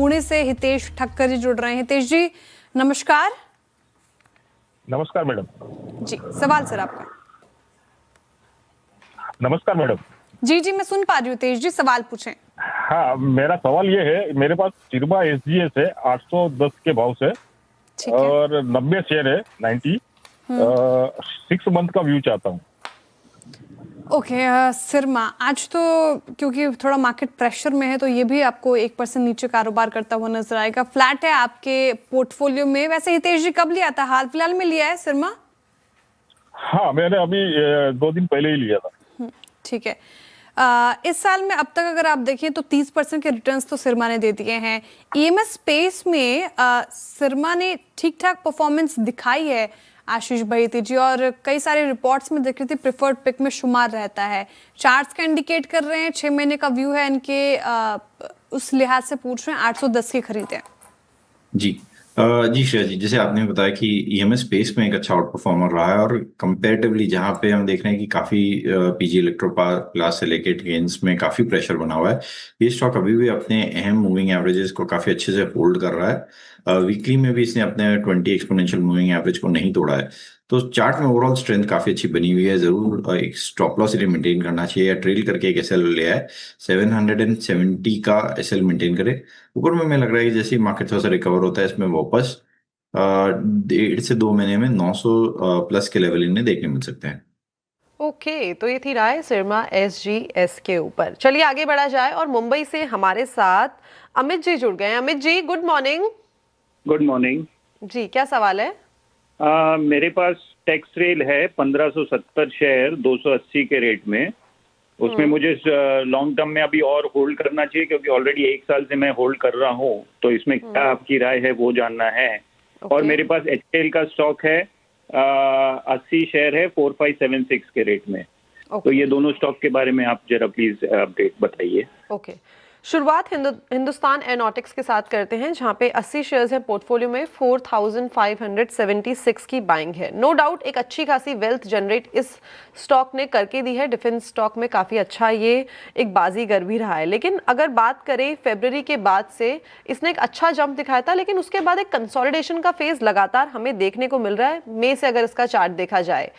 पुणे से हितेश ठक्कर जी जुड़ रहे हैं। हितेश जी नमस्कार। नमस्कार मैडम। जी सवाल सर आपका। नमस्कार मैडम। जी जी मैं सुन पा रही हूँ। हितेश जी सवाल पूछें। हाँ, मेरा सवाल ये है, मेरे पास सिरमा एसजीएस है 810 के भाव से ठीक है। और 90 शेयर है 90 6 मंथ का व्यू चाहता हूँ। ओके सिरमा आज तो क्योंकि थोड़ा मार्केट प्रेशर में है तो ये भी आपको 1% नीचे कारोबार करता हुआ नजर आएगा। फ्लैट है आपके पोर्टफोलियो में। वैसे हितेश जी कब लिया था? हाल फिलहाल में लिया है सिरमा? हाँ, मैंने अभी 2 दिन पहले ही लिया था। ठीक है। इस साल में अब तक अगर आप देखें तो 30% के रिटर्न्स तो सिरमा ने दे दिए हैं। ईएमएस स्पेस में सिरमा ने ठीक ठाक परफॉर्मेंस दिखाई है आशीष भाईती जी, और कई सारे रिपोर्ट्स में देख रही थी प्रिफर्ड पिक में शुमार रहता है। चार्ट्स का इंडिकेट कर रहे हैं 6 महीने का व्यू है इनके, उस लिहाज से पूछ रहे हैं 810 की खरीद है। जी जी श्रेया जी, जैसे आपने बताया कि ईएमएस स्पेस में एक अच्छा आउट परफॉर्मर रहा है और कंपैरेटिवली जहां पे हम देख रहे हैं कि काफी पीजी इलेक्ट्रोक्लास से लेके गेन्स में काफी प्रेशर बना हुआ है, ये स्टॉक अभी भी अपने अहम मूविंग एवरेजेस को काफी अच्छे से होल्ड कर रहा है। वीकली में भी इसने अपने 20 एक्सपोनेंशियल मूविंग एवरेज को नहीं तोड़ा है, तो चार्ट में ओवरऑल स्ट्रेंथ काफी अच्छी बनी हुई है। जरूर एक स्टॉप लॉस इन्हें मेंटेन करना चाहिए या ट्रेल करके एक एसएल लिया है 770 का एसएल मेंटेन करे। ऊपर में हमें लग रहा है कि जैसे मार्केट थोड़ा सा रिकवर होता है इसमें वापस 1.5 से 2 महीने में 900 प्लस के लेवल इन्हें देखने मिल सकते हैं। ओके, तो ये थी राय सिरमा एसजीएस के ऊपर। चलिए आगे बढ़ा जाए और मुंबई से हमारे साथ अमित जी जुड़ गए हैं। Amit ji good morning. Good morning जी क्या सवाल है? मेरे पास टैक्स रेल है 1570 शेयर 280 के रेट में। उसमें मुझे लॉन्ग टर्म में अभी और होल्ड करना चाहिए क्योंकि ऑलरेडी 1 साल से मैं होल्ड कर रहा हूँ, तो इसमें क्या आपकी राय है वो जानना है। और मेरे पास एचएल का स्टॉक है 80 शेयर है 4576 के रेट में। तो ये दोनों स्टॉक के बारे में आप जरा प्लीज अपडेट बताइए। ओके, शुरुआत हिंदुस्तान एरोनॉटिक्स के साथ करते हैं जहां पे 80 शेयर्स हैं पोर्टफोलियो में। 4576 की बाइंग है। नो डाउट एक अच्छी खासी वेल्थ जनरेट इस स्टॉक ने करके दी है। डिफेंस स्टॉक में काफ़ी अच्छा ये एक बाजीगर भी रहा है, लेकिन अगर बात करें फरवरी के बाद से इसने एक अच्छा जंप दिखाया था, लेकिन उसके बाद एक कंसोलिडेशन का फेज लगातार हमें देखने को मिल रहा है। मई से अगर इसका चार्ट देखा जाए,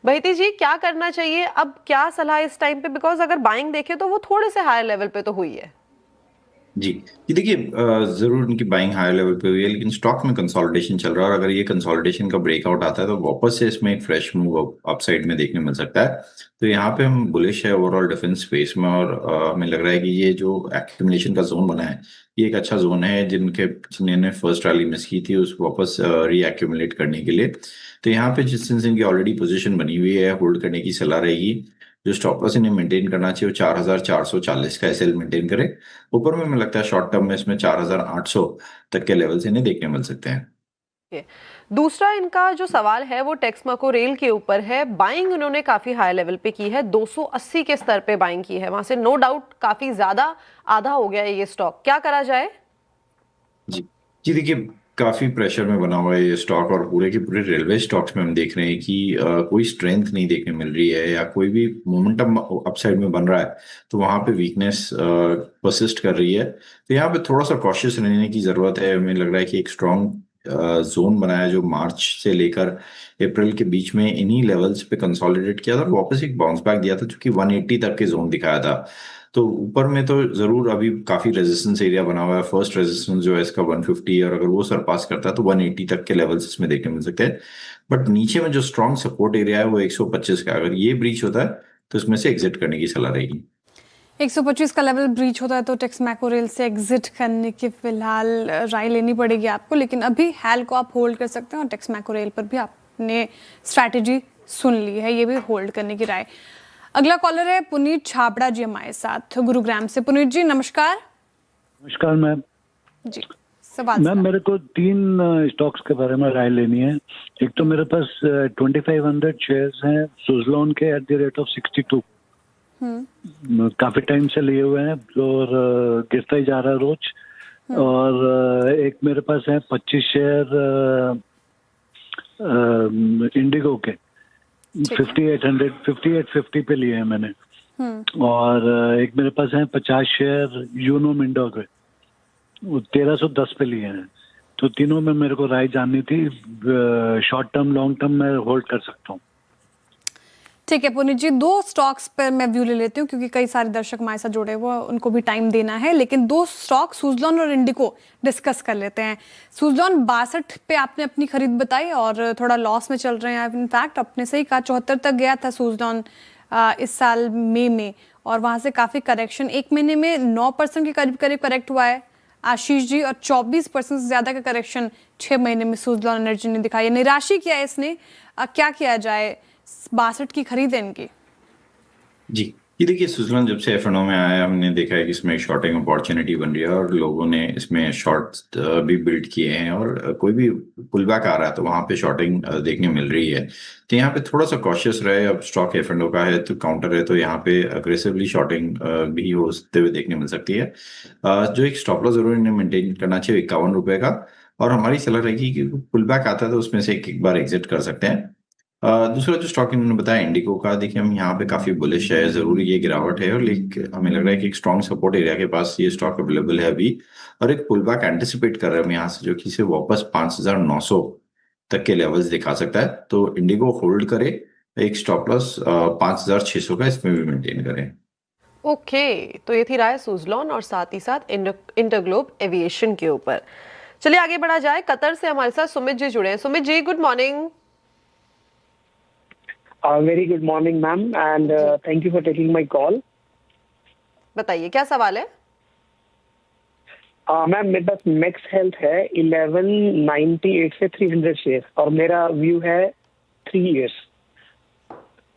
भाईती जी क्या करना चाहिए अब, क्या सलाह इस टाइम पे? बिकॉज अगर बाइंग देखें तो वो थोड़े से हायर लेवल पे तो हुई है। जी ये देखिए, जरूर उनकी बाइंग हाई लेवल पे हुई है, लेकिन स्टॉक में कंसोलिडेशन चल रहा है और अगर ये कंसोलिडेशन का ब्रेकआउट आता है तो वापस से इसमें एक फ्रेश मूव अपसाइड में देखने मिल सकता है। तो यहाँ पे हम बुलिश है ओवरऑल डिफेंस स्पेस में और हमें लग रहा है कि ये जो एक्यूमुलेशन का जोन बना है ये एक अच्छा जोन है जिन्होंने फर्स्ट रैली मिस की थी उस वापस रीएक्यूमुलेट करने के लिए। तो यहाँ पे जिस इनकी ऑलरेडी पोजीशन बनी हुई है होल्ड करने की सलाह रहेगी। जो स्टॉप लॉस इन्हें मेंटेन करना चाहिए वो 4440 का एसएल मेंटेन करे। ऊपर में लगता है शॉर्ट टर्म में इसमें 4800 तक के लेवल से इन्हें देखने मिल सकते हैं। दूसरा इनका जो सवाल है वो टेक्समाको रेल के ऊपर है। बाइंग उन्होंने काफी हाई लेवल पे की है, 280 के स्तर पे बाइंग की है। वहां से नो डाउट काफी ज्यादा आधा हो गया है ये स्टॉक। क्या करा जाए? जी जी देखिए, काफी प्रेशर में बना हुआ है ये स्टॉक और पूरे के पूरे रेलवे स्टॉक्स में हम देख रहे हैं कि कोई स्ट्रेंथ नहीं देखने मिल रही है या कोई भी मोमेंटम अपसाइड में बन रहा है तो वहां पे वीकनेस परसिस्ट कर रही है। तो यहाँ पे थोड़ा सा कॉशियस रहने की जरूरत है। हमें लग रहा है कि एक स्ट्रॉन्ग जोन बनाया जो मार्च से लेकर अप्रैल के बीच में इन्हीं लेवल्स पे कंसोलिडेट किया था, वापस एक बाउंस बैक दिया था जो कि 180 तक के जोन दिखाया था। तो ऊपर में तो जरूर अभी काफी रेजिस्टेंस एरिया बना हुआ है। फर्स्ट रेजिस्टेंस जो है इसका 150 और अगर वो सरपास करता है तो 180 तक के लेवल्स इसमें देखने मिल सकते हैं। बट नीचे में जो स्ट्रॉन्ग सपोर्ट एरिया है वो 125 का, अगर ये ब्रीच होता है तो इसमें से एग्जिट करने की सलाह रहेगी। 125 का लेवल ब्रीच होता है तो टेक्समैको रेल से एग्जिट करने की फिलहाल राय लेनी पड़ेगी आपको, लेकिन अभी हैल को आप होल्ड कर सकते हैं और टेक्समैको रेल पर भी आपने स्ट्रैटेजी सुन ली है, ये भी होल्ड करने की राय। अगला कॉलर है पुनीत छाबड़ा जी हमारे साथ गुरुग्राम से। पुनीत जी नमस्कार। नमस्कार मैम जी सवाल मैम, मेरे को 3 स्टॉक्स के बारे में राय लेनी है। एक तो मेरे पास 2500 शेयर्स हैं सुजलॉन के एट द रेट ऑफ 62। काफी टाइम से लिए हुए हैं और गिरता ही जा रहा है रोज। और एक मेरे पास है 25 शेयर इंडिगो के 5850 पे लिए हैं मैंने। और एक मेरे पास है 50 शेयर यूनो मिंडो के 1310 पे लिए हैं, तो तीनों में मेरे को राय जाननी थी। शॉर्ट टर्म लॉन्ग टर्म मैं होल्ड कर सकता हूँ। ठीक है पुनीत जी, दो स्टॉक्स पर मैं व्यू ले लेती हूँ क्योंकि कई सारे दर्शक हमारे साथ जुड़े हुए हैं, उनको भी टाइम देना है। लेकिन दो स्टॉक सुजलॉन और इंडिको डिस्कस कर लेते हैं। सुजलॉन 62 पे आपने अपनी खरीद बताई और थोड़ा लॉस में चल रहे हैं। इनफैक्ट आपने सही कहा, 74 तक गया था सुजलॉन इस साल मई में, और वहां से काफी करेक्शन, एक महीने में 9% के करीब करीब करेक्ट हुआ है आशीष जी, और 24% से ज्यादा का करेक्शन 6 महीने में सुजलॉन एनर्जी ने दिखाई है। निराशी किया है इसने, क्या किया जाए? 62 की खरीद है इनकी। जी, ये देखिए सुजलॉन जब से एफ&ओ में आया हमने देखा है कि इसमें शॉर्टिंग अपॉर्चुनिटी बन रही है और लोगों ने इसमें शॉर्ट्स भी बिल्ड किए हैं, और कोई भी पुल बैक आ रहा है तो वहां पे शॉर्टिंग देखने मिल रही है। तो यहाँ पे थोड़ा सा कॉशियस रहे। अब स्टॉक एफ&ओ का है तो काउंटर है, तो यहाँ पे अग्रेसिवली शॉर्टिंग भी होते हुए देखने मिल सकती है। जो एक स्टॉप लॉस जरूर इन्हें मेंटेन करना चाहिए 51 रुपए का, और हमारी सलाह रहेगी कि पुल बैक आता है तो उसमें से एक बार एग्जिट कर सकते हैं। दूसरा जो स्टॉक इन्होंने बताया इंडिको का, देखिए हम यहाँ पे काफी बुलिश है, जरूरी ये गिरावट है, और लेकिन हमें लग रहा है कि एक स्ट्रॉन्ग सपोर्ट एरिया के पास ये स्टॉक अवेलेबल है अभी, और एक पुल बैक एंटिसिपेट कर रहे हैं हम यहाँ से, जो कि इसे वापस 5,900 तक के लेवल्स दिखा सकता है। तो इंडिको होल्ड करे, एक स्टॉप लॉस 5,600 का इसमें भी मेंटेन करें। ओके, तो ये थी राय सुजलॉन और साथ ही साथ इंटरग्लोब एविएशन के ऊपर। चलिए आगे बढ़ा जाए। कतर से हमारे साथ सुमित जी जुड़े हैं। Sumit ji, good morning. Very good morning, ma'am, and thank you for taking my call. बताइए क्या सवाल है? मैम मेरे पास मैक्स हेल्थ है 1198 से 300 शेयर, और मेरा व्यू है 3 years.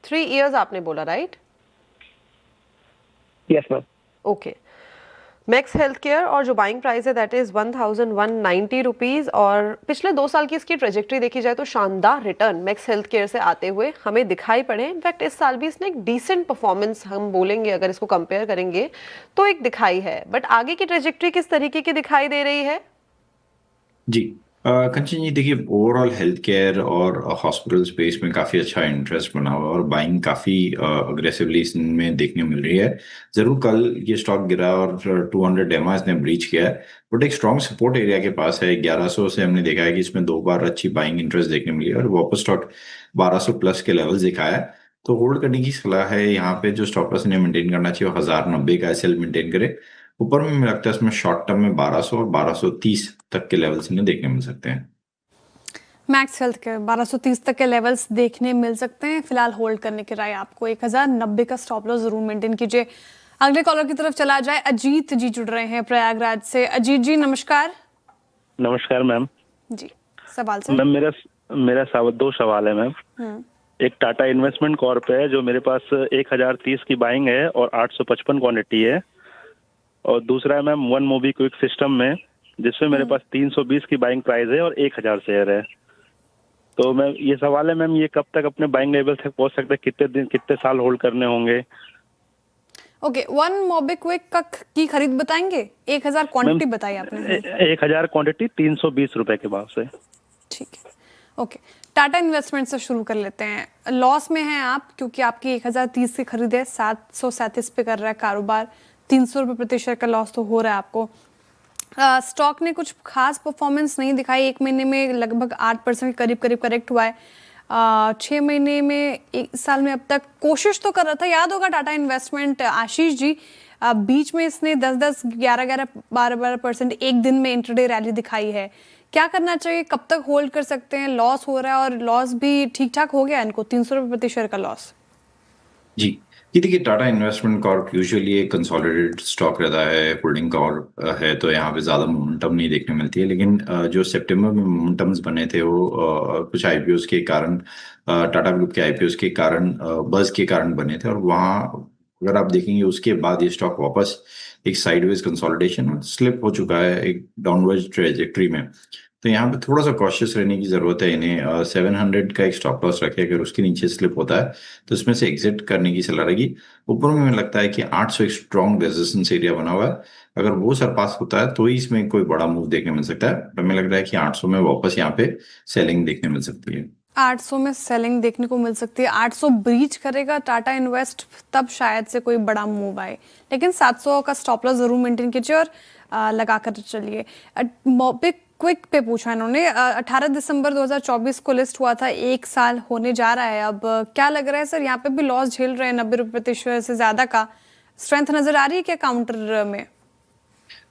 3 years आपने बोला, right? Yes, ma'am. Okay. Max health care और जो बाइंग प्राइस है दैट इज 1190 रुपीज, और पिछले 2 साल की इसकी ट्रेजेक्टरी देखी जाए तो शानदार रिटर्न मैक्स हेल्थ केयर से आते हुए हमें दिखाई पड़े। इनफैक्ट इस साल भी इसने एक डिसेंट परफॉर्मेंस, हम बोलेंगे अगर इसको कंपेयर करेंगे तो एक दिखाई है, बट आगे की ट्रेजेक्टरी किस तरीके की दिखाई दे रही है? जी, कंचन जी देखिए, ओवरऑल हेल्थ केयर और हॉस्पिटल स्पेस में काफ़ी अच्छा इंटरेस्ट बना हुआ है, और बाइंग काफ़ी अग्रेसिवली इसमें देखने मिल रही है। ज़रूर कल ये स्टॉक गिरा और 200 एमआ इसने ब्रीच किया है, बट एक स्ट्रॉन्ग सपोर्ट एरिया के पास है। 1100 से हमने देखा है कि इसमें 2 बार अच्छी बाइंग इंटरेस्ट देखने मिली है, और वापस स्टॉक 1200 प्लस के लेवल्स दिखाया है। तो होल्ड करने की सलाह है। यहाँ पे जो स्टॉप लॉस इन्हें मेंटेन करना चाहिए 1090 का एसएल मेंटेन करे। ऊपर में मुझे लगता है इसमें शॉर्ट टर्म में 1200 और 1230 तक के लेवल्स इन्हें देखने मिल सकते हैं। मैक्स हेल्थ के 1230 तक के लेवल्स देखने मिल सकते हैं। फिलहाल होल्ड करने की राय आपको, 1090 का स्टॉप लॉस जरूर मेंटेन कीजिए। अगले कॉलर की तरफ चला जाए। अजीत जी जुड़ रहे हैं प्रयागराज से। अजीत जी नमस्कार। नमस्कार मैम जी, सवाल से मैम मेरा 2 सवाल है मैम। एक टाटा इन्वेस्टमेंट कॉर्प है जो मेरे पास 1030 की बाइंग है और 855 क्वांटिटी है, और दूसरा है मैम वन मोबी क्विक सिस्टम में, जिसमें मेरे पास 320 की बाइंग प्राइस है और 1000 शेयर है। तो मैं ये सवाल है मैम, ये कब तक अपने बाइंग लेवल तक पहुंच सकते हैं, कितने दिन कितने साल होल्ड करने होंगे? ओके, वन मोबिक्विक का की खरीद बताएंगे? 1000 क्वांटिटी बताई आपने। 1000 क्वांटिटी 320 रुपए के भाव से। ठीक है, ओके। टाटा इन्वेस्टमेंट से शुरू कर लेते हैं। लॉस में हैं आप क्योंकि आपकी 1030 की खरीद है, 737 पे कर रहा है कारोबार, 300 रुपये प्रति शेयर का लॉस तो हो रहा है आपको। स्टॉक ने कुछ खास परफॉर्मेंस नहीं दिखाई, 1 महीने में लगभग 8% के करीब करीब करेक्ट हुआ है। 6 महीने में, 1 साल में अब तक कोशिश तो कर रहा था, याद होगा टाटा इन्वेस्टमेंट आशीष जी, बीच में इसने 10-10, 11-11, 12-12% एक दिन में इंट्राडे रैली दिखाई है। क्या करना चाहिए, कब तक होल्ड कर सकते हैं? लॉस हो रहा है और लॉस भी ठीक ठाक हो गया इनको, 300 रुपये प्रति शेयर का लॉस। जी, ये देखिए टाटा इन्वेस्टमेंट कॉर्प यूजुअली एक कंसोलिडेटेड स्टॉक रहता है, होल्डिंग कॉर्प है, तो यहाँ पे ज़्यादा मोमेंटम नहीं देखने मिलती है। लेकिन जो सितंबर में मोमेंटम्स बने थे वो कुछ आईपीओस के कारण, टाटा ग्रुप के आईपीओस के कारण, बज़ के कारण बने थे, और वहाँ अगर आप देखेंगे उसके बाद ये स्टॉक वापस एक साइडवेज कंसोलिडेशन स्लिप हो चुका है एक डाउनवर्ड ट्रेजेक्ट्री में। तो यहाँ पे थोड़ा सा कॉशियस रहने की जरूरत है इन्हें। 700 का एक स्टॉप लॉस रखे, अगर उसके नीचे स्लिप होता है तो इसमें से एग्जिट करने की सलाह रहेगी। ऊपर में मुझे लगता है कि 800 एक स्ट्रॉन्ग रेजिस्टेंस एरिया बना हुआ है, अगर वो सरपास होता है तो ही इसमें कोई बड़ा मूव देखने मिल सकता है। तो हमें लग रहा है कि 800 में वापस यहाँ पे सेलिंग देखने मिल सकती है। 800 में सेलिंग देखने को मिल सकती है। 800 ब्रीच करेगा टाटा इन्वेस्ट तब शायद से कोई बड़ा मूव आए, लेकिन 700 का स्टॉप लॉस जरूर मेंटेन कीजिए। और लगा कर चलिए। मोबिक्विक क्विक पे पूछा इन्होंने, 18 दिसंबर 2024 को लिस्ट हुआ था, 1 साल होने जा रहा है अब। क्या लग रहा है सर, यहाँ पे भी लॉस झेल रहे हैं 90 रुपये प्रति शेयर से ज़्यादा का? स्ट्रेंथ नजर आ रही है क्या काउंटर में?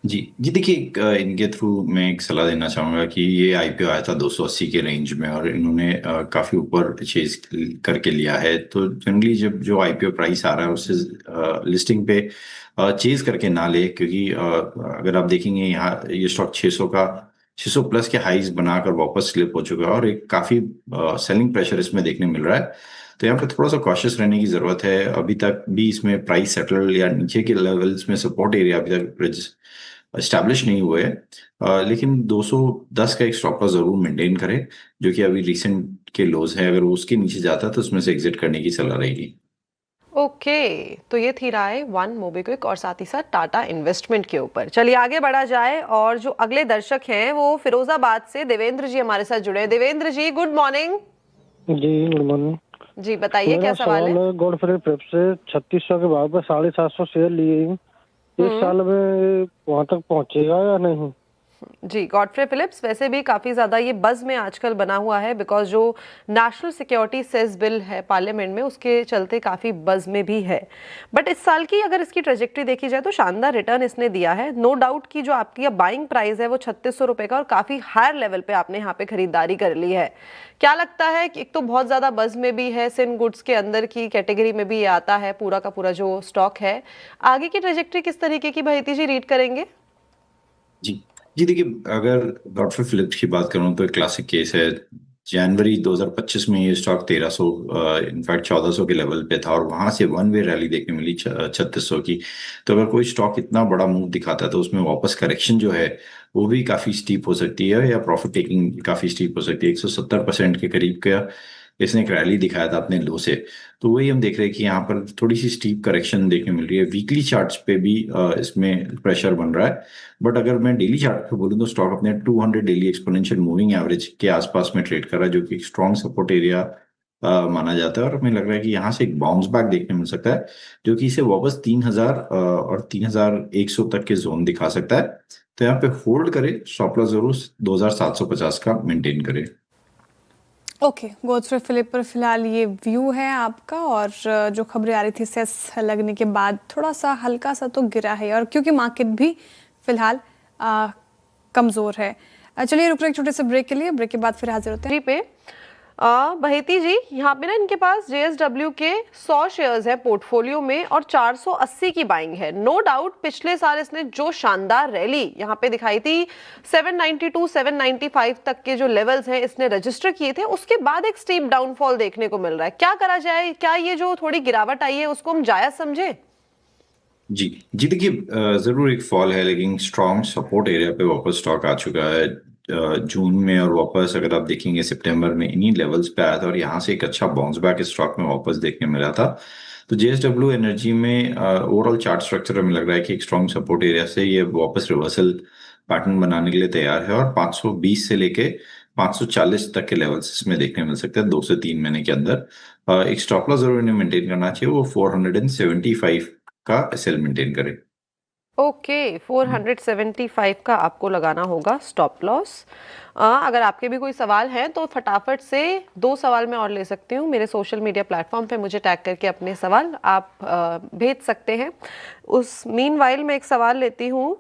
जी देखिए, इनके थ्रू मैं एक सलाह देना चाहूंगा कि ये आईपीओ आया था 280 के रेंज में और इन्होंने काफी ऊपर चेज करके लिया है। तो जनरली जब जो आईपीओ प्राइस आ रहा है उससे लिस्टिंग पे चेज करके ना ले, क्योंकि अगर आप देखेंगे यहाँ ये स्टॉक 600 प्लस के हाईज बनाकर वापस स्लिप हो चुका है और एक काफी सेलिंग प्रेशर इसमें देखने मिल रहा है। तो यहाँ पे थोड़ा सा कॉशियस रहने की जरूरत है। अभी तक भी इसमें प्राइस सेटल या नीचे के लेवल्स में सपोर्ट एरिया अभी तक एस्टैब्लिश नहीं हुए हैं, लेकिन 210 का एक स्टॉप लॉस जरूर मेंटेन करें, जो कि अभी रिसेंट के लोज है। अगर वो उसके नीचे जाता है तो उसमें से एग्जिट करने की सलाह रहेगी। ओके, तो ये थी राय वन मोबिक्विक और साथ ही साथ टाटा इन्वेस्टमेंट के ऊपर। चलिए आगे बढ़ा जाए और जो अगले दर्शक हैं वो फिरोजाबाद से देवेंद्र जी हमारे साथ जुड़े हैं। देवेंद्र जी गुड मॉर्निंग। जी गुड मॉर्निंग। जी बताइए क्या सवाल है? गॉडफ्रे फिलिप्स से 3600 के भाव पे 750 शेयर लिए, एक साल में वहां तक पहुंचेगा या नहीं? जी, गॉडफ्रे फिलिप्स वैसे भी काफ़ी ज़्यादा ये बज़ में आजकल बना हुआ है, बिकॉज जो नेशनल सिक्योरिटी सेस बिल है पार्लियामेंट में उसके चलते काफ़ी बज़ में भी है। बट इस साल की अगर इसकी ट्रेजेक्ट्री देखी जाए तो शानदार रिटर्न इसने दिया है। नो डाउट कि जो आपकी बाइंग प्राइस है वो 3600 रुपये का और काफ़ी हायर लेवल पे आपने यहाँ पे खरीदारी कर ली है। क्या लगता है कि एक तो बहुत ज़्यादा बज़ में भी है, सिन गुड्स के अंदर की कैटेगरी में भी ये आता है पूरा का पूरा जो स्टॉक है, आगे की ट्रेजेक्ट्री किस तरीके की भाईती जी रीड करेंगे? जी देखिए, अगर गॉडफ्रे फिलिप्स की बात करूं तो एक क्लासिक केस है। जनवरी 2025 में ये स्टॉक 1300 इनफैक्ट 1400 के लेवल पे था और वहां से वन वे रैली देखने मिली 3600 की। तो अगर कोई स्टॉक इतना बड़ा मूव दिखाता है तो उसमें वापस करेक्शन जो है वो भी काफी स्टीप हो सकती है या प्रॉफिट टेकिंग काफी स्टीप हो सकती है। 170% के करीब का इसने एक रैली दिखाया था अपने लो से। तो वही हम देख रहे हैं कि यहाँ पर थोड़ी सी स्टीप करेक्शन देखने मिल रही है। वीकली चार्ट्स पे भी इसमें प्रेशर बन रहा है। बट अगर मैं डेली चार्ट पे बोलूँ तो स्टॉक अपने 200 डेली एक्सपोनेंशियल मूविंग एवरेज के आसपास में ट्रेड कर रहा है, जो कि एक स्ट्रॉन्ग सपोर्ट एरिया माना जाता है। और हमें लग रहा है कि यहाँ से एक बाउंस बैक देखने मिल सकता है, जो कि इसे वापस 3000 और 3100 तक के जोन दिखा सकता है। तो यहाँ पे होल्ड करे, स्टॉप लॉस जरूर 2750 का मेंटेन करे। ओके, गॉडफ्रे फिलिप पर फिलहाल ये व्यू है आपका। और जो खबरें आ रही थी सेस लगने के बाद थोड़ा सा हल्का सा तो गिरा है, और क्योंकि मार्केट भी फिलहाल कमज़ोर है। चलिए रुक रहे एक छोटे से ब्रेक के लिए, ब्रेक के बाद फिर हाजिर होते हैं। जी पे बहेती जी यहाँ पे ना इनके पास JSW के 100 शेयर्स है पोर्टफोलियो में और 480 की बाइंग है। नो डाउट पिछले साल इसने जो शानदार रैली यहाँ पे दिखाई थी 792 795 तक के जो लेवल्स हैं इसने रजिस्टर किए थे, उसके बाद एक स्टीप डाउनफॉल देखने को मिल रहा है। क्या करा जाए? क्या ये जो थोड़ी गिरावट आई है उसको हम जायज समझे? जी देखिए, जरूर एक फॉल है, लेकिन स्ट्रॉन्ग सपोर्ट एरिया पे वापस स्टॉक आ चुका है जून में। और वापस अगर आप देखेंगे सितंबर में इन्हीं लेवल्स पे आया था और यहाँ से एक अच्छा बाउंस बैक स्टॉक में वापस देखने मिला था। तो JSW एनर्जी में ओवरऑल चार्ट स्ट्रक्चर हमें लग रहा है कि एक स्ट्रॉन्ग सपोर्ट एरिया से ये वापस रिवर्सल पैटर्न बनाने के लिए तैयार है और 520 से लेके 540 तक के लेवल्स इसमें देखने मिल सकते हैं 2 से 3 महीने के अंदर। एक स्टॉप लॉस जरूर इन्हें मेंटेन करना चाहिए, वो 475 का सेल मेंटेन करे। ओके, 475 का आपको लगाना होगा स्टॉप लॉस। अगर आपके भी कोई सवाल हैं तो फटाफट से 2 सवाल मैं और ले सकती हूँ। मेरे सोशल मीडिया प्लेटफॉर्म पे मुझे टैग करके अपने सवाल आप भेज सकते हैं। उस मीनवाइल मैं एक सवाल लेती हूँ,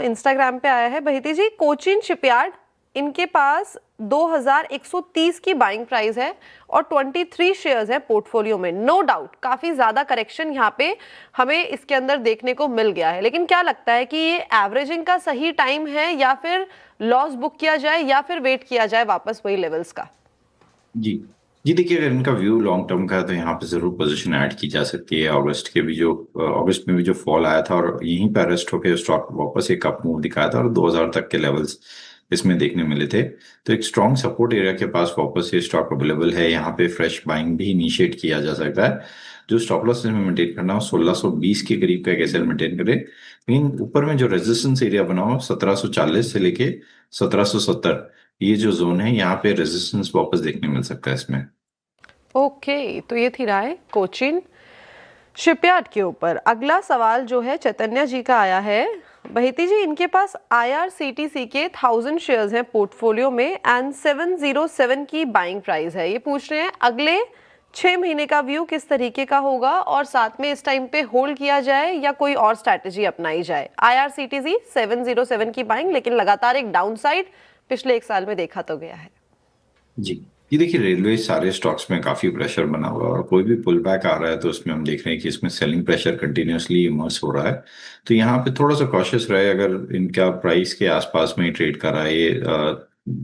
इंस्टाग्राम पे आया है। बहिती जी, कोचिन शिपयार्ड, इनके पास 2130 की बाइंग प्राइस है और 23 शेयर्स है पोर्टफोलियो में। नो डाउट काफी ज्यादा करेक्शन यहाँ पे हमें इसके अंदर देखने को मिल गया है, लेकिन क्या लगता है कि ये एवरेजिंग का सही टाइम है या फिर लॉस बुक किया जाए या फिर वेट किया जाए वापस वही लेवल्स का? जी देखिए, अगर इनका व्यू लॉन्ग टर्म का है तो यहाँ पे जरूर पोजीशन ऐड की जा सकती है। अगस्त में भी जो फॉल आया था और यहीं पे अरेस्ट होकर स्टॉक वापस एक अप मूव दिखाया था और 2000 तक के लेवल्स इसमें देखने मिले थे। तो एक स्ट्रॉन्ग सपोर्ट एरिया के पास वापस ये स्टॉक अवेलेबल है। यहाँ पे फ्रेश बाइंग भी इनिशिएट किया जा सकता है। जो स्टॉप लॉस में मेंटेन करना हो 1620 के करीब का एक एसएल मेंटेन करे, लेकिन ऊपर में जो रेजिस्टेंस एरिया बना हो 1740 से लेके 1770 ये जो जोन है, यहाँ पे रेजिस्टेंस वापस देखने मिल सकता है इसमें। ओके, तो ये थी राय कोचिन शिपयार्ड के ऊपर। अगला सवाल जो है चैतन्य जी का आया है बहेती जी, इनके पास IRCTC के 1000 शेयर्स हैं पोर्टफोलियो में एंड 707 की बाइंग प्राइस है। ये पूछ रहे हैं अगले 6 महीने का व्यू किस तरीके का होगा और साथ में इस टाइम पे होल्ड किया जाए या कोई और स्ट्रैटेजी अपनाई जाए। IRCTC 707 की बाइंग, लेकिन लगातार एक डाउनसाइड पिछले 1 साल में देखा तो गया है। जी, ये देखिए रेलवे सारे स्टॉक्स में काफी प्रेशर बना हुआ है और कोई भी पुल बैक आ रहा है तो उसमें हम देख रहे हैं कि इसमें सेलिंग प्रेशर कंटिन्यूअसली इमर्स हो रहा है। तो यहाँ पे थोड़ा सा कॉशियस रहे, अगर इनका प्राइस के आसपास में ही ट्रेड कर रहा है, ये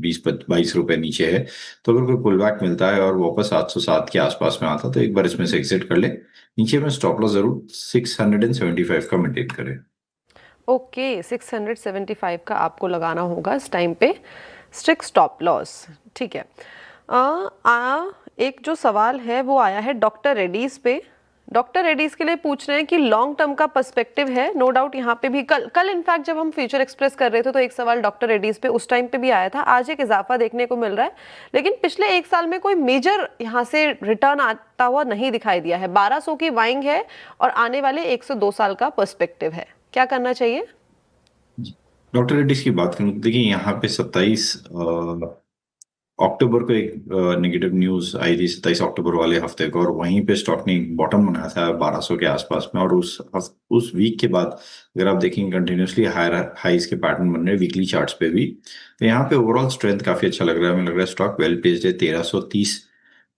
20-22 रुपए नीचे है, तो अगर कोई पुल बैक मिलता है और वापस 807 के आसपास में आता है तो एक बार इसमें से एग्जिट कर ले। नीचे में स्टॉप लॉस जरूर 675 का मेंटेन करें। ओके, 675 का आपको लगाना होगा इस टाइम पे स्ट्रिक्ट स्टॉप लॉस, ठीक है। एक जो सवाल है वो आया है डॉक्टर रेड्डीज पे। डॉक्टर रेड्डीज के लिए पूछ रहे हैं कि लॉन्ग टर्म का पर्सपेक्टिव है। नो डाउट यहाँ पे भी कल इनफैक्ट जब हम फ्यूचर एक्सप्रेस कर रहे थे तो एक सवाल डॉक्टर रेड्डीज पे उस टाइम पे भी आया था। आज एक इजाफा देखने को मिल रहा है, लेकिन पिछले 1 साल में कोई मेजर यहाँ से रिटर्न आता हुआ नहीं दिखाई दिया है। 1200 की बाइंग है और आने वाले 102 साल का पर्सपेक्टिव है। क्या करना चाहिए? डॉक्टर रेड्डीज की बात करूँ तो देखिए यहाँ पे 27 अक्टूबर को एक नेगेटिव न्यूज आई थी, 27 अक्टूबर वाले हफ्ते को, और वहीं पे स्टॉक ने बॉटम बनाया था 1200 के आसपास में। और उस वीक के बाद अगर आप देखेंगे कंटिन्यूसली हायर हाइज के पैटर्न बन रहे हैं वीकली चार्ट्स पे भी। तो यहाँ पे ओवरऑल स्ट्रेंथ काफी अच्छा लग रहा है, हमें लग रहा है स्टॉक वेल पेस्ड है 1330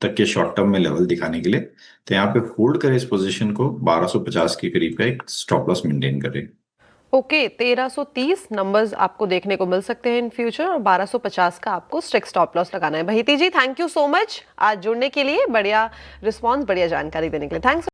तक के शॉर्ट टर्म में लेवल दिखाने के लिए। तो यहाँ पे होल्ड करें इस पोजीशन को, 1250 के करीब का एक स्टॉप लॉस मेंटेन करें। ओके, 1330 नंबर्स आपको देखने को मिल सकते हैं इन फ्यूचर और 1250 का आपको स्ट्रिक्ट स्टॉप लॉस लगाना है। बहेती जी, थैंक यू सो मच आज जुड़ने के लिए, बढ़िया रिस्पॉन्स, बढ़िया जानकारी देने के लिए। थैंक्स।